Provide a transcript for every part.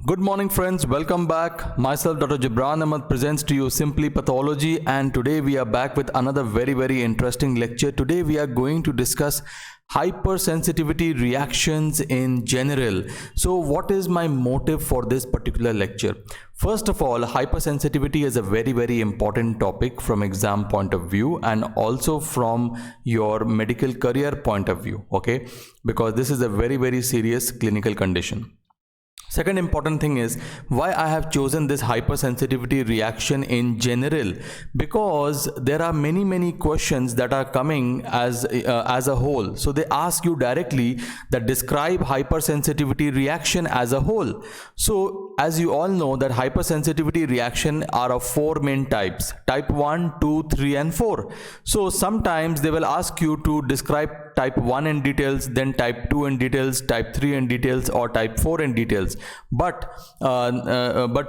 Good morning, friends. Welcome back. Myself, Dr. Gibran Ahmed, presents to you Simply Pathology, and today we are back with another very interesting lecture. Today we are going to discuss hypersensitivity reactions in general. So what is my motive for this particular lecture? First of all, hypersensitivity is a very important topic from exam point of view and also from your medical career point of view, okay? Because this is a very serious clinical condition. Second important thing is why I have chosen this hypersensitivity reaction in general, because there are many questions that are coming as a whole. So they ask you directly that describe hypersensitivity reaction as a whole. So as you all know that hypersensitivity reaction are of four main types: type 1, 2, 3 and 4. So sometimes they will ask you to describe type 1 in details, then type 2 in details, type 3 in details, or type 4 in details. But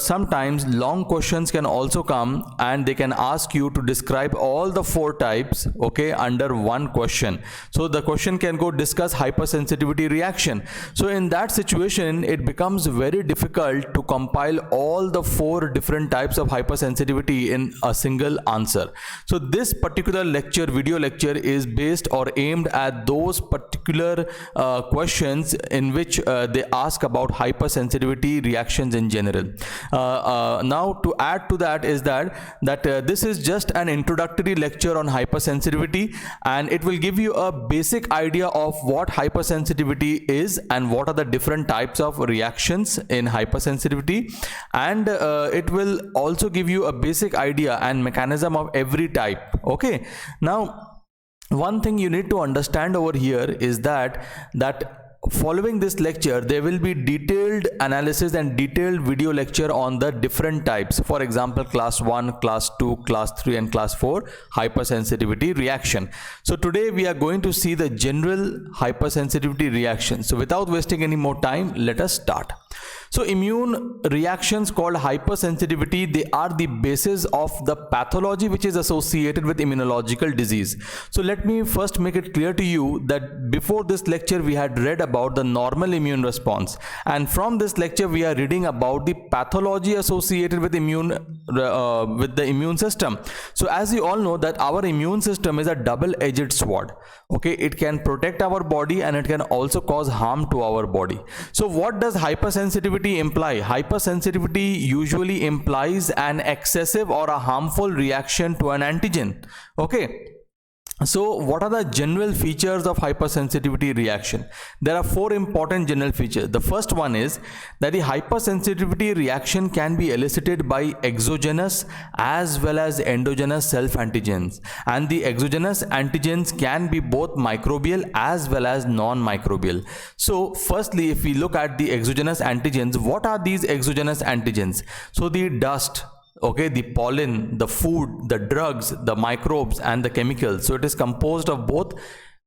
sometimes long questions can also come and they can ask you to describe all the four types, okay, under one question. So the question can go discuss hypersensitivity reaction. So in that situation it becomes very difficult to compile all the four different types of hypersensitivity in a single answer. So this particular video lecture is based or aimed at those particular questions in which they ask about hypersensitivity reactions in general. Now to add to that is that this is just an introductory lecture on hypersensitivity, and it will give you a basic idea of what hypersensitivity is and what are the different types of reactions in hypersensitivity, and it will also give you a basic idea and mechanism of every type. Okay, now one thing you need to understand over here is that following this lecture there will be detailed analysis and detailed video lecture on the different types. For example, class 1, class 2, class 3 and class 4 hypersensitivity reaction. So today we are going to see the general hypersensitivity reaction. So without wasting any more time, let us start. So immune reactions called hypersensitivity, they are the basis of the pathology which is associated with immunological disease. So let me first make it clear to you that before this lecture we had read about the normal immune response, and from this lecture we are reading about the pathology associated with the immune system. So as you all know that our immune system is a double-edged sword. Okay, it can protect our body and it can also cause harm to our body. So what does hypersensitivity imply? Hypersensitivity usually implies an excessive or a harmful reaction to an antigen. Okay, so what are the general features of hypersensitivity reaction? There are four important general features. The first one is that the hypersensitivity reaction can be elicited by exogenous as well as endogenous self-antigens, and the exogenous antigens can be both microbial as well as non-microbial. So firstly, if we look at the exogenous antigens, what are these exogenous antigens? So the dust, okay, the pollen, the food, the drugs, the microbes and the chemicals. So it is composed of both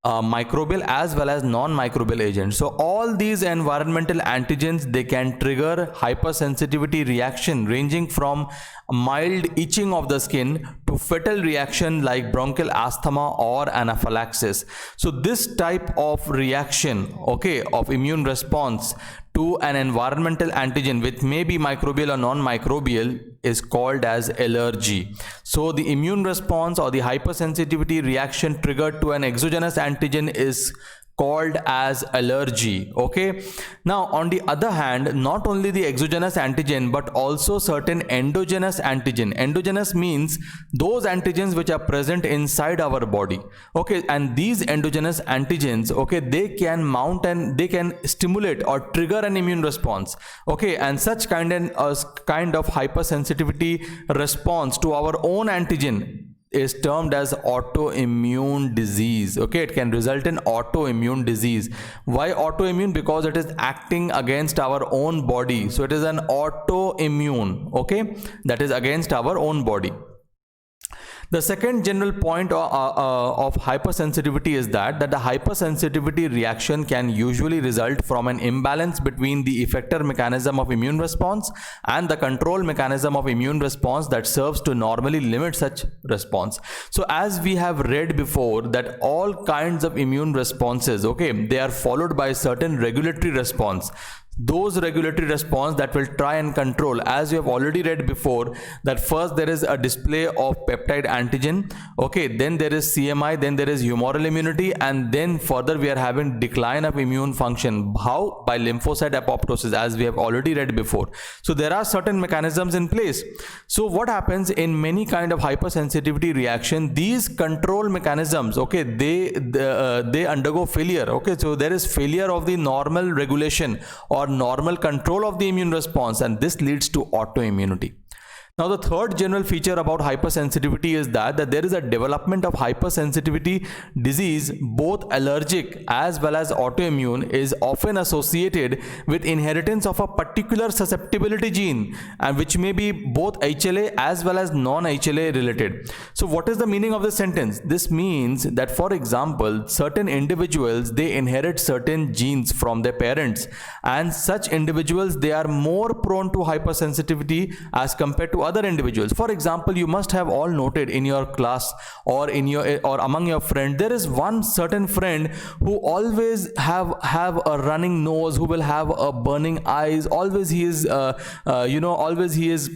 microbial as well as non-microbial agents. So all these environmental antigens, they can trigger hypersensitivity reaction ranging from mild itching of the skin to fatal reaction like bronchial asthma or anaphylaxis. So this type of reaction, okay, of immune response to an environmental antigen which may be microbial or non-microbial is called as allergy. So the immune response or the hypersensitivity reaction triggered to an exogenous antigen is called as allergy. Okay, now on the other hand, not only the exogenous antigen but also certain endogenous antigen. Endogenous means those antigens which are present inside our body. Okay, and these endogenous antigens, okay, they can mount and they can stimulate or trigger an immune response. Okay, and such kind of hypersensitivity response to our own antigen is termed as autoimmune disease. Okay, it can result in autoimmune disease. Why autoimmune? Because it is acting against our own body. So it is an autoimmune, okay, that is against our own body. The second general point of hypersensitivity is that the hypersensitivity reaction can usually result from an imbalance between the effector mechanism of immune response and the control mechanism of immune response that serves to normally limit such response. So as we have read before that all kinds of immune responses, okay, they are followed by certain regulatory response. those regulatory response that will try and control, as you have already read before, that first there is a display of peptide antigen, okay, then there is CMI, then there is humoral immunity, and then further we are having decline of immune function. How? By lymphocyte apoptosis, as we have already read before. So there are certain mechanisms in place. So what happens in many kind of hypersensitivity reaction, these control mechanisms, okay, they undergo failure. Okay, so there is failure of the normal regulation or normal control of the immune response, and this leads to autoimmunity. Now, the third general feature about hypersensitivity is that there is a development of hypersensitivity disease, both allergic as well as autoimmune, is often associated with inheritance of a particular susceptibility gene, and which may be both HLA as well as non-HLA related. So what is the meaning of this sentence? This means that, for example, certain individuals, they inherit certain genes from their parents, and such individuals, they are more prone to hypersensitivity as compared to other individuals. For example, you must have all noted in your class or in your or among your friends, there is one certain friend who always have a running nose, who will have a burning eyes, always he is always he is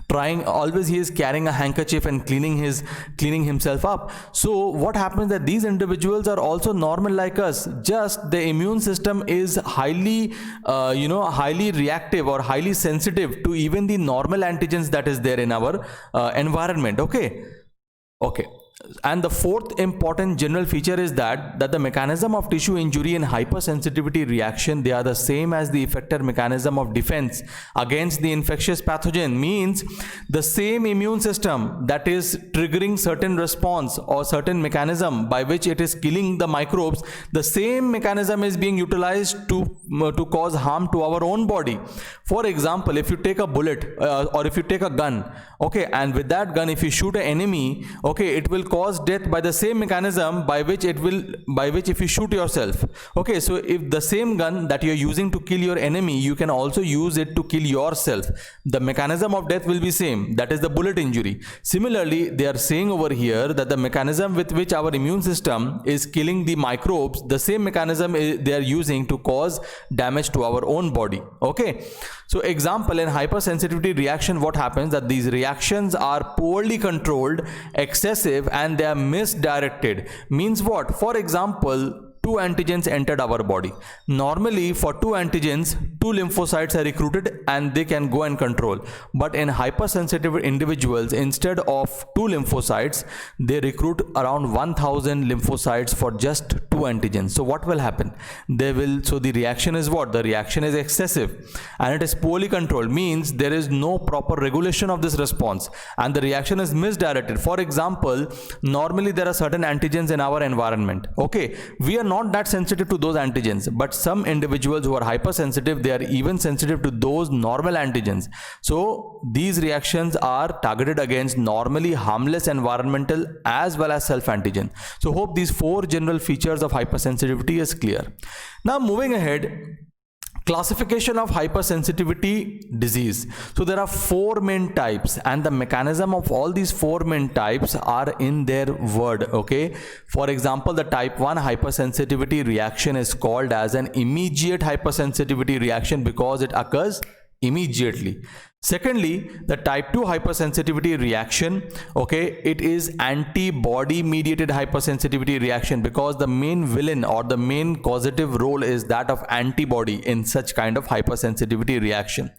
carrying a handkerchief and cleaning himself up. So what happens that these individuals are also normal like us, just the immune system is highly reactive or highly sensitive to even the normal antigens that is there in our environment. Okay. And the fourth important general feature is that the mechanism of tissue injury and hypersensitivity reaction, they are the same as the effector mechanism of defense against the infectious pathogen. Means the same immune system that is triggering certain response or certain mechanism by which it is killing the microbes, the same mechanism is being utilized to cause harm to our own body. For example, if you take a bullet or if you take a gun, okay, and with that gun if you shoot an enemy, okay, it will cause death by the same mechanism by which if you shoot yourself. Okay, so if the same gun that you are using to kill your enemy, you can also use it to kill yourself, the mechanism of death will be same, that is the bullet injury. Similarly, they are saying over here that the mechanism with which our immune system is killing the microbes, the same mechanism they are using to cause damage to our own body. Okay, so example, in hypersensitivity reaction, what happens that these reactions are poorly controlled, excessive, and they are misdirected. Means what? For example, two antigens entered our body. Normally for two antigens, two lymphocytes are recruited and they can go and control. But in hypersensitive individuals, instead of two lymphocytes, they recruit around 1000 lymphocytes for just two antigens. So what will happen? So the reaction is what? The reaction is excessive and it is poorly controlled. Means there is no proper regulation of this response and the reaction is misdirected. For example, normally there are certain antigens in our environment. Okay, we are not that sensitive to those antigens, but some individuals who are hypersensitive, they are even sensitive to those normal antigens. So these reactions are targeted against normally harmless environmental as well as self antigen. So hope these four general features of hypersensitivity is clear. Now moving ahead, classification of hypersensitivity disease. So there are four main types and the mechanism of all these four main types are in their word. Okay, for example, the type 1 hypersensitivity reaction is called as an immediate hypersensitivity reaction because it occurs immediately. Secondly, the type 2 hypersensitivity reaction, okay, it is antibody mediated hypersensitivity reaction because the main villain or the main causative role is that of antibody in such kind of hypersensitivity reaction.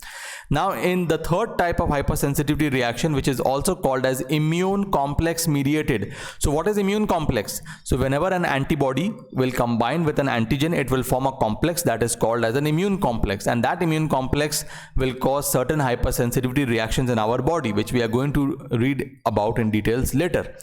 Now in the third type of hypersensitivity reaction, which is also called as immune complex mediated. So what is immune complex? So whenever an antibody will combine with an antigen, it will form a complex that is called as an immune complex, and that immune complex will cause certain hypersensitivity reactions in our body, which we are going to read about in details later.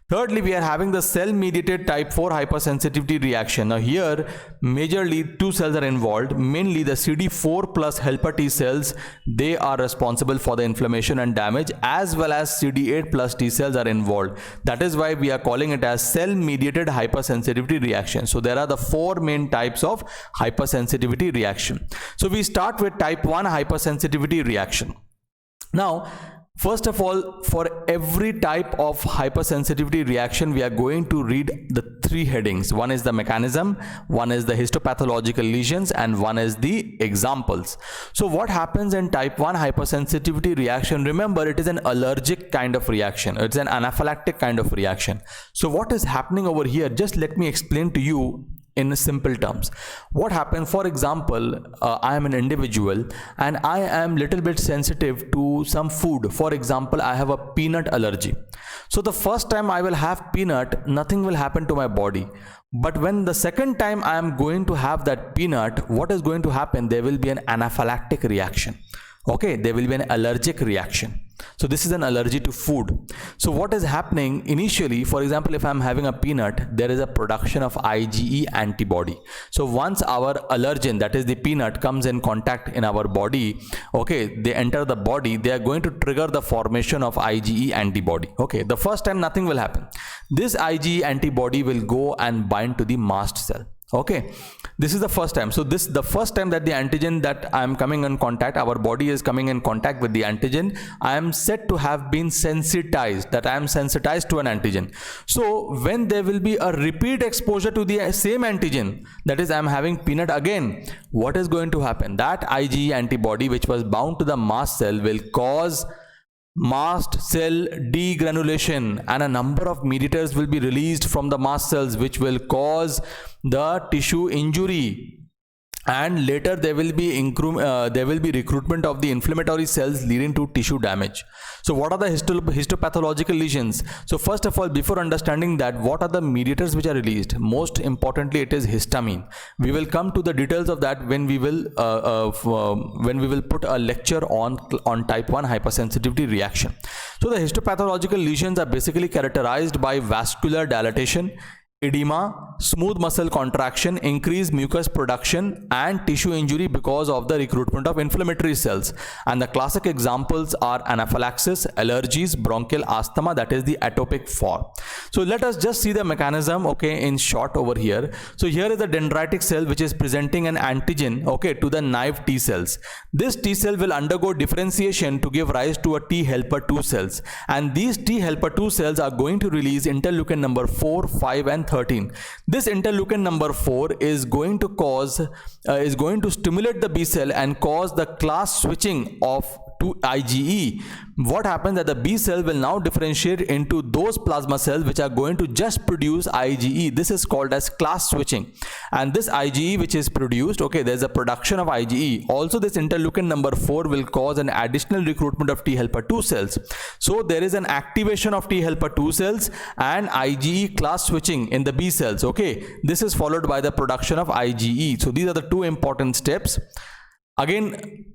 Thirdly, we are having the cell-mediated type 4 hypersensitivity reaction. Now here, majorly two cells are involved, mainly the CD4 plus helper T cells. They are responsible for the inflammation and damage, as well as CD8 plus T cells are involved. That is why we are calling it as cell-mediated hypersensitivity reaction. So there are the four main types of hypersensitivity reaction. So we start with type 1 hypersensitivity reaction. Now, First of all, for every type of hypersensitivity reaction, we are going to read the three headings. One is the mechanism, one is the histopathological lesions, and one is the examples. So what happens in type 1 hypersensitivity reaction? Remember, it is an allergic kind of reaction. It's an anaphylactic kind of reaction. So what is happening over here? Just let me explain to you in simple terms. What happens, for example, I am an individual and I am little bit sensitive to some food. For example, I have a peanut allergy. So the first time I will have peanut, nothing will happen to my body. But when the second time I am going to have that peanut, what is going to happen? There will be an anaphylactic reaction. Okay, there will be an allergic reaction. So this is an allergy to food. So what is happening initially, for example, if I'm having a peanut, there is a production of IgE antibody. So once our allergen, that is the peanut, comes in contact in our body, okay, they enter the body, they are going to trigger the formation of IgE antibody. Okay, the first time nothing will happen. This IgE antibody will go and bind to the mast cell. Okay, this is the first time. So this the first time that the antigen that I am coming in contact, our body is coming in contact with the antigen, I am said to have been sensitized, that I am sensitized to an antigen. So when there will be a repeat exposure to the same antigen, that is I am having peanut again, what is going to happen? That IgE antibody which was bound to the mast cell will cause mast cell degranulation, and a number of mediators will be released from the mast cells which will cause the tissue injury, and later there will be recruitment of the inflammatory cells leading to tissue damage. So what are the histopathological lesions? So first of all, before understanding that, what are the mediators which are released? Most importantly, it is histamine. We will come to the details of that when we will put a lecture on type 1 hypersensitivity reaction. So the histopathological lesions are basically characterized by vascular dilatation, edema, smooth muscle contraction, increased mucus production, and tissue injury because of the recruitment of inflammatory cells. And the classic examples are anaphylaxis, allergies, bronchial asthma, that is the atopic form. So let us just see the mechanism, okay, in short over here. So here is the dendritic cell which is presenting an antigen, okay, to the naive T cells. This T cell will undergo differentiation to give rise to a T helper 2 cells, and these T helper 2 cells are going to release interleukin number 4, 5 and 13. This interleukin number 4 is going to stimulate the B cell and cause the class switching of to IgE. What happens that the B cell will now differentiate into those plasma cells which are going to just produce IgE. This is called as class switching, and this IgE which is produced, okay, there's a production of IgE. Also this interleukin number 4 will cause an additional recruitment of T helper 2 cells. So there is an activation of T helper 2 cells and IgE class switching in the B cells. Okay, this is followed by the production of IgE. So these are the two important steps. Again,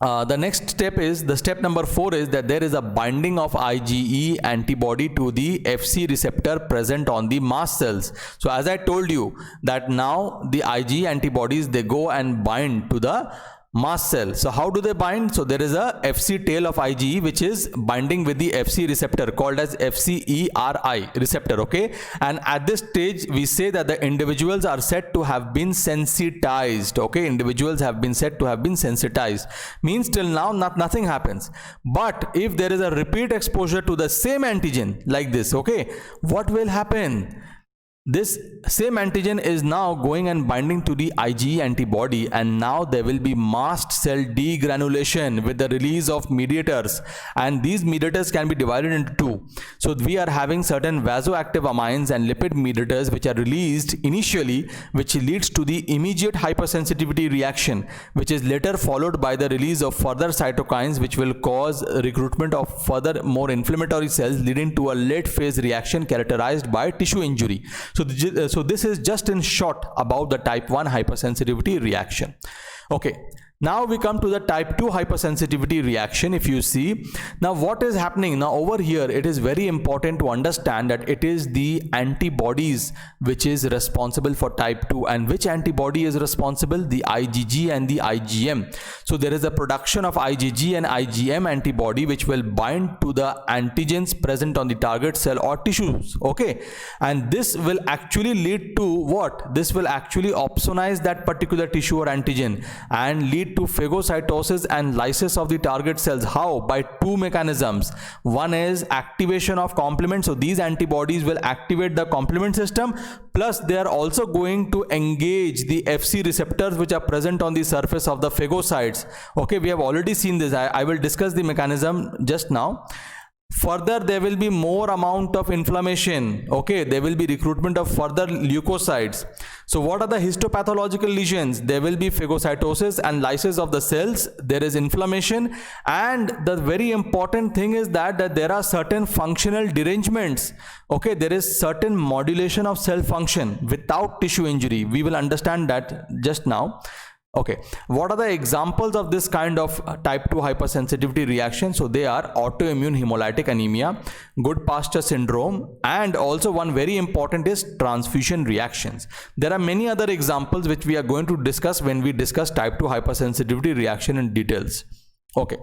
the next step is, the step number 4 is that there is a binding of IgE antibody to the Fc receptor present on the mast cells. So as I told you that now the IgE antibodies, they go and bind to the mast cell. So how do they bind? So there is a Fc tail of IgE which is binding with the Fc receptor called as FcERI receptor, okay, and at this stage we say that the individuals are said to have been sensitized. Okay, individuals have been said to have been sensitized, means till now nothing happens. But if there is a repeat exposure to the same antigen like this, okay, what will happen? This same antigen is now going and binding to the IgE antibody, and now there will be mast cell degranulation with the release of mediators, and these mediators can be divided into two. So we are having certain vasoactive amines and lipid mediators which are released initially, which leads to the immediate hypersensitivity reaction, which is later followed by the release of further cytokines which will cause recruitment of further more inflammatory cells, leading to a late phase reaction characterized by tissue injury. So this is just in short about the type 1 hypersensitivity reaction. Okay, now we come to the type 2 hypersensitivity reaction. If you see, now what is happening now over here, it is very important to understand that it is the antibodies which is responsible for type 2. And which antibody is responsible? The IgG and the IgM. So there is a production of IgG and IgM antibody which will bind to the antigens present on the target cell or tissues. Okay, and this will actually lead to what? This will actually opsonize that particular tissue or antigen and lead lead to phagocytosis and lysis of the target cells. How? By two mechanisms. One is activation of complement. So these antibodies will activate the complement system, plus they are also going to engage the FC receptors which are present on the surface of the phagocytes. Okay, we have already seen this. I will discuss the mechanism just now. Further, there will be more amount of inflammation. Okay, there will be recruitment of further leukocytes. So what are the histopathological lesions? There will be phagocytosis and lysis of the cells. There is inflammation, and the very important thing is that there are certain functional derangements. Okay, there is certain modulation of cell function without tissue injury. We will understand that just now. Okay, what are the examples of this kind of type 2 hypersensitivity reaction? So they are autoimmune hemolytic anemia, Goodpasture syndrome, and also one very important is transfusion reactions. There are many other examples which we are going to discuss when we discuss type 2 hypersensitivity reaction in details. Okay,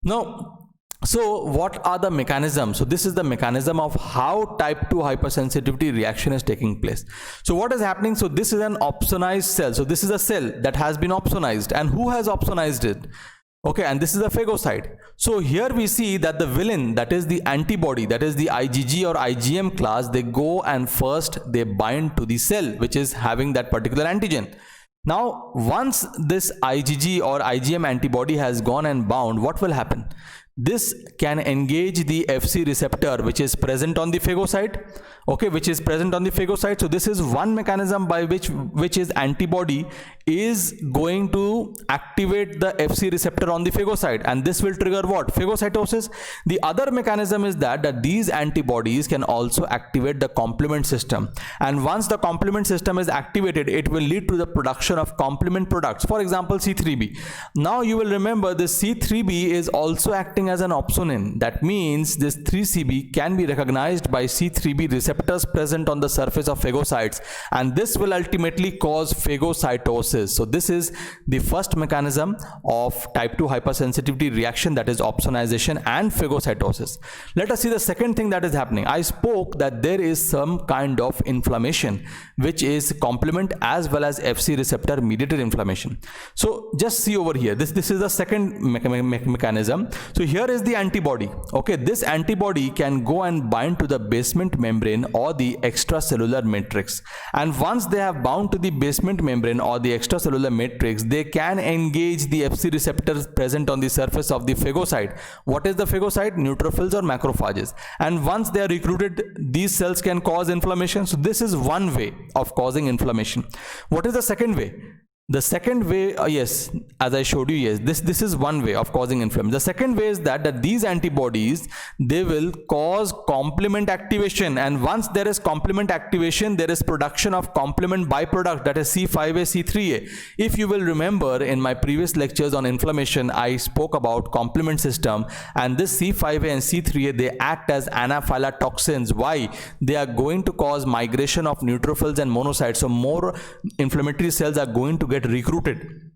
now so what are the mechanisms? So this is the mechanism of how type 2 hypersensitivity reaction is taking place. So what is happening? So this is an opsonized cell. So this is a cell that has been opsonized, and who has opsonized it? Okay, and this is a phagocyte. So here we see that the villain, that is the antibody, that is the IgG or IgM class, they go and first they bind to the cell which is having that particular antigen. Now once this IgG or IgM antibody has gone and bound, what will happen? This can engage the FC receptor which is present on the phagocyte. Okay, which is present on the phagocyte. So this is one mechanism by which is antibody is going to activate the FC receptor on the phagocyte, and this will trigger what? Phagocytosis. The other mechanism is that these antibodies can also activate the complement system, and once the complement system is activated, it will lead to the production of complement products, for example C3b. Now you will remember this C3b is also acting as an opsonin. That means this 3CB can be recognized by C3b receptors present on the surface of phagocytes, and this will ultimately cause phagocytosis. So this is the first mechanism of type 2 hypersensitivity reaction, that is opsonization and phagocytosis. Let us see the second thing that is happening. I spoke that there is some kind of inflammation which is complement as well as FC receptor mediated inflammation. So just see over here, this is the second mechanism. So here is the antibody. Okay, this antibody can go and bind to the basement membrane or the extracellular matrix, and once they have bound to the basement membrane or the extracellular matrix, they can engage the FC receptors present on the surface of the phagocyte. What is the phagocyte? Neutrophils or macrophages. And once they are recruited, these cells can cause inflammation. So this is one way of causing inflammation. What is the second way? The second way, yes, as I showed you, yes, this is one way of causing inflammation. The second way is that these antibodies, they will cause complement activation, and once there is complement activation, there is production of complement byproduct, that is C5a, C3a. If you will remember in my previous lectures on inflammation, I spoke about complement system, and this C5a and C3a, they act as anaphylatoxins. Why? They are going to cause migration of neutrophils and monocytes, so more inflammatory cells are going to get recruited.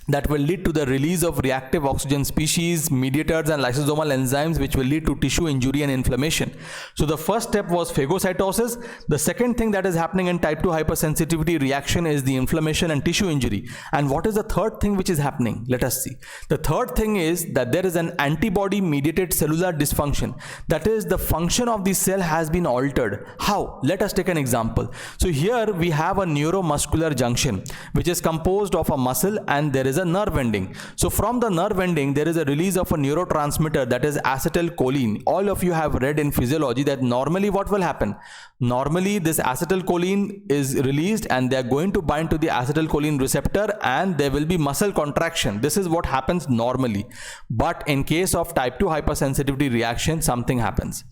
That will lead to the release of reactive oxygen species, mediators and lysosomal enzymes, which will lead to tissue injury and inflammation. So the first step was phagocytosis. The second thing that is happening in type 2 hypersensitivity reaction is the inflammation and tissue injury. And what is the third thing which is happening? Let us see. The third thing is that there is an antibody mediated cellular dysfunction. That is, the function of the cell has been altered. How? Let us take an example. So here we have a neuromuscular junction which is composed of a muscle, and there is a nerve ending. So from the nerve ending, there is a release of a neurotransmitter, that is acetylcholine. All of you have read in physiology that normally what will happen? Normally this acetylcholine is released, and they are going to bind to the acetylcholine receptor, and there will be muscle contraction. This is what happens normally. But in case of type 2 hypersensitivity reaction, something happens.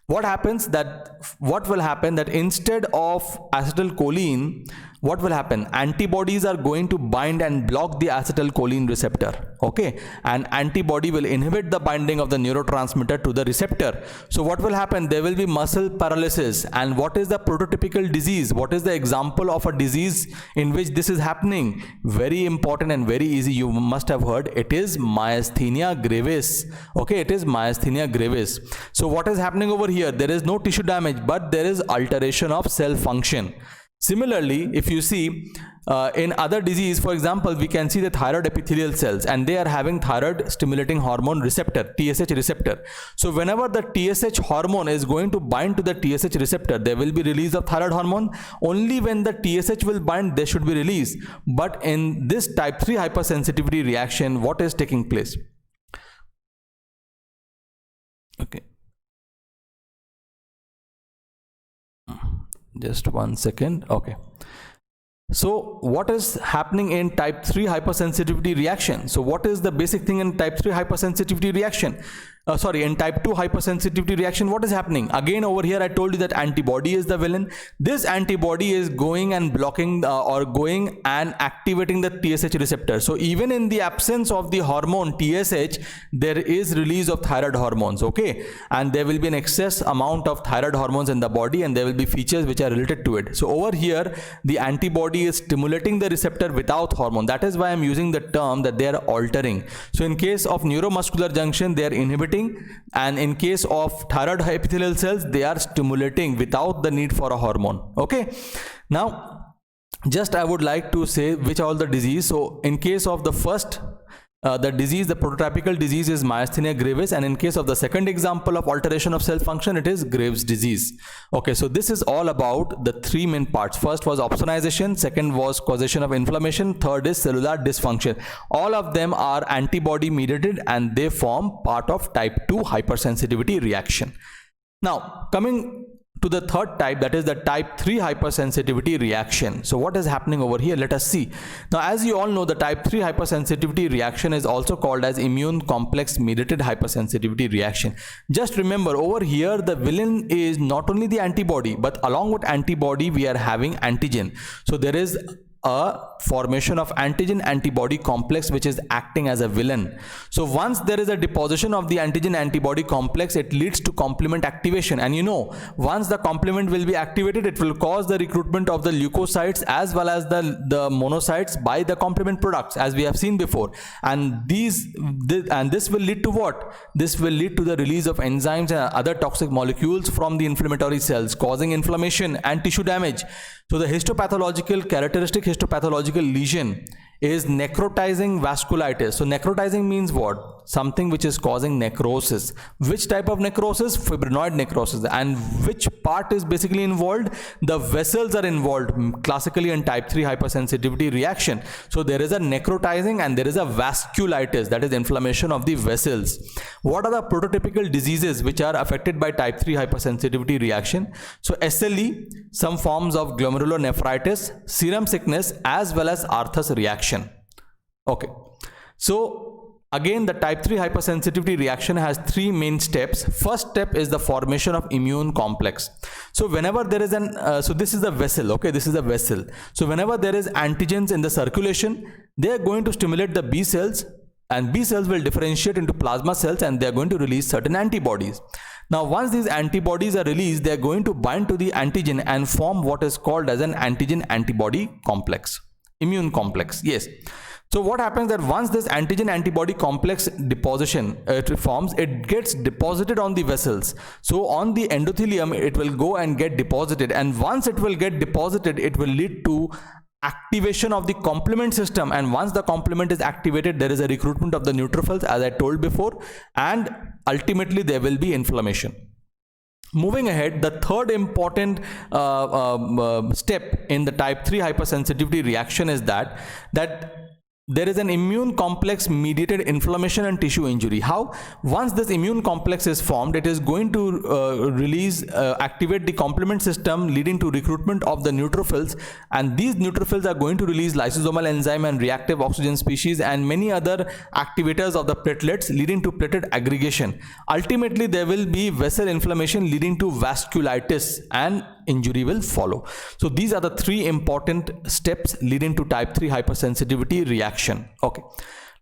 What will happen that instead of acetylcholine, what will happen? Antibodies are going to bind and block the acetylcholine receptor. Okay, and antibody will inhibit the binding of the neurotransmitter to the receptor. So what will happen? There will be muscle paralysis. And what is the prototypical disease? What is the example of a disease in which this is happening? Very important and very easy. You must have heard. It is myasthenia gravis. Okay, it is myasthenia gravis. So what is happening over here? There is no tissue damage, but there is alteration of cell function. Similarly, if you see in other disease, for example, we can see the thyroid epithelial cells, and they are having thyroid stimulating hormone receptor, TSH receptor. So whenever the TSH hormone is going to bind to the TSH receptor, there will be release of thyroid hormone. Only when the TSH will bind, there should be release. But in this type 3 hypersensitivity reaction, what is taking place? Okay. Just 1 second. Okay. So what is happening in type 3 hypersensitivity reaction? So what is the basic thing in type 3 hypersensitivity reaction? In type 2 hypersensitivity reaction, what is happening? Again, over here I told you that antibody is the villain. This antibody is going and blocking or going and activating the TSH receptor. So even in the absence of the hormone TSH, there is release of thyroid hormones, okay? And there will be an excess amount of thyroid hormones in the body, and there will be features which are related to it. So over here, the antibody is stimulating the receptor without hormone. That is why I'm using the term that they are altering. So in case of neuromuscular junction, they are inhibiting, and in case of thyroid epithelial cells, they are stimulating without the need for a hormone. Okay, now just I would like to say which are all the disease. So in case of the first the disease, the prototypical disease is myasthenia gravis, and in case of the second example of alteration of cell function, it is Graves' disease. Okay, so this is all about the three main parts. First was opsonization, second was causation of inflammation, third is cellular dysfunction. All of them are antibody mediated, and they form part of type 2 hypersensitivity reaction. Now coming to the third type, that is the type 3 hypersensitivity reaction. So what is happening over here? Let us see. Now, as you all know, the type 3 hypersensitivity reaction is also called as immune complex mediated hypersensitivity reaction. Just remember, over here the villain is not only the antibody, but along with antibody we are having antigen. So there is a formation of antigen antibody complex which is acting as a villain. So once there is a deposition of the antigen antibody complex, it leads to complement activation, and you know, once the complement will be activated, it will cause the recruitment of the leukocytes as well as the monocytes by the complement products, as we have seen before. And this will lead to what? This will lead to the release of enzymes and other toxic molecules from the inflammatory cells, causing inflammation and tissue damage. So the histopathological characteristic histopathological lesion is necrotizing vasculitis. So necrotizing means what? Something which is causing necrosis. Which type of necrosis? Fibrinoid necrosis. And which part is basically involved? The vessels are involved classically in type 3 hypersensitivity reaction. So there is a necrotizing and there is a vasculitis, that is inflammation of the vessels. What are the prototypical diseases which are affected by type 3 hypersensitivity reaction? So SLE, some forms of glomerulonephritis, serum sickness, as well as Arthus reaction. Okay, so again the type 3 hypersensitivity reaction has three main steps. First step is the formation of immune complex. So whenever there is so this is the vessel, okay, this is the vessel. So whenever there is antigens in the circulation, they are going to stimulate the B cells, and B cells will differentiate into plasma cells, and they are going to release certain antibodies. Now once these antibodies are released, they are going to bind to the antigen and form what is called as an antigen antibody complex. Immune complex, yes. So what happens that once this antigen antibody complex deposition forms, it gets deposited on the vessels. So on the endothelium it will go and get deposited, and once it will get deposited, it will lead to activation of the complement system, and once the complement is activated, there is a recruitment of the neutrophils, as I told before, and ultimately there will be inflammation. Moving ahead, the third important step in the type 3 hypersensitivity reaction is that there is an immune complex mediated inflammation and tissue injury. How? Once this immune complex is formed, it is going to activate the complement system, leading to recruitment of the neutrophils, and these neutrophils are going to release lysosomal enzyme and reactive oxygen species and many other activators of the platelets, leading to platelet aggregation. Ultimately there will be vessel inflammation leading to vasculitis, and injury will follow. So these are the three important steps leading to type 3 hypersensitivity reaction. Okay,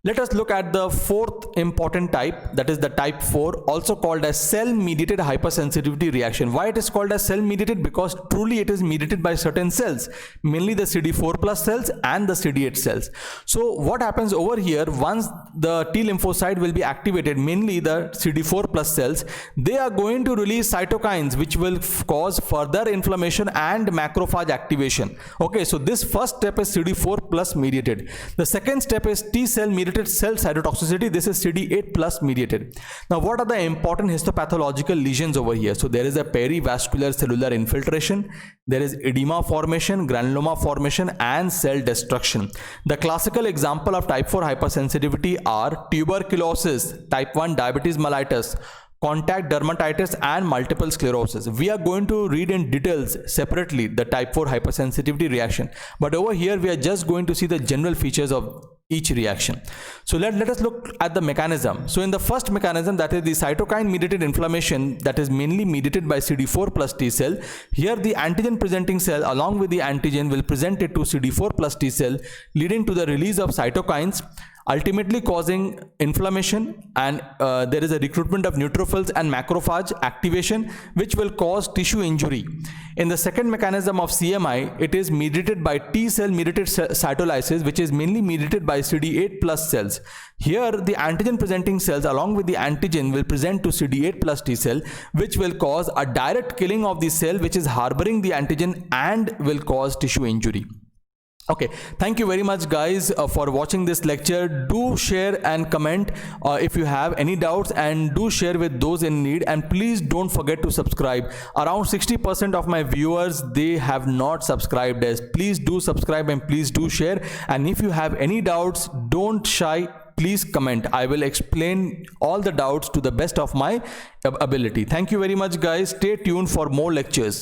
Let us look at the fourth important type, that is the type 4, also called as cell-mediated hypersensitivity reaction. Why it is called as cell-mediated? Because truly it is mediated by certain cells, mainly the CD4 plus cells and the CD8 cells. So what happens over here, once the T lymphocyte will be activated, mainly the CD4 plus cells, they are going to release cytokines which will cause further inflammation and macrophage activation. Okay, so this first step is CD4 plus mediated. The second step is T cell mediated cell cytotoxicity. This is CD8 plus mediated. Now what are the important histopathological lesions over here? So there is a perivascular cellular infiltration, there is edema formation, granuloma formation and cell destruction. The classical example of type 4 hypersensitivity are tuberculosis, type 1 diabetes mellitus, contact dermatitis and multiple sclerosis. We are going to read in details separately the type 4 hypersensitivity reaction, but over here we are just going to see the general features of each reaction. So let us look at the mechanism. So in the first mechanism, that is the cytokine mediated inflammation, that is mainly mediated by CD4 plus T cell. Here the antigen presenting cell along with the antigen will present it to CD4 plus T cell, leading to the release of cytokines, ultimately causing inflammation, and there is a recruitment of neutrophils and macrophage activation which will cause tissue injury. In the second mechanism of CMI, it is mediated by T cell mediated cytolysis, which is mainly mediated by CD8 plus cells. Here the antigen presenting cells along with the antigen will present to CD8 plus T cell, which will cause a direct killing of the cell which is harboring the antigen and will cause tissue injury. Okay, thank you very much guys for watching this lecture. Do share and comment if you have any doubts, and do share with those in need, and please don't forget to subscribe. Around 60% of my viewers, they have not subscribed as. Please do subscribe and please do share, and if you have any doubts, don't shy, please comment. I will explain all the doubts to the best of my ability. Thank you very much guys. Stay tuned for more lectures.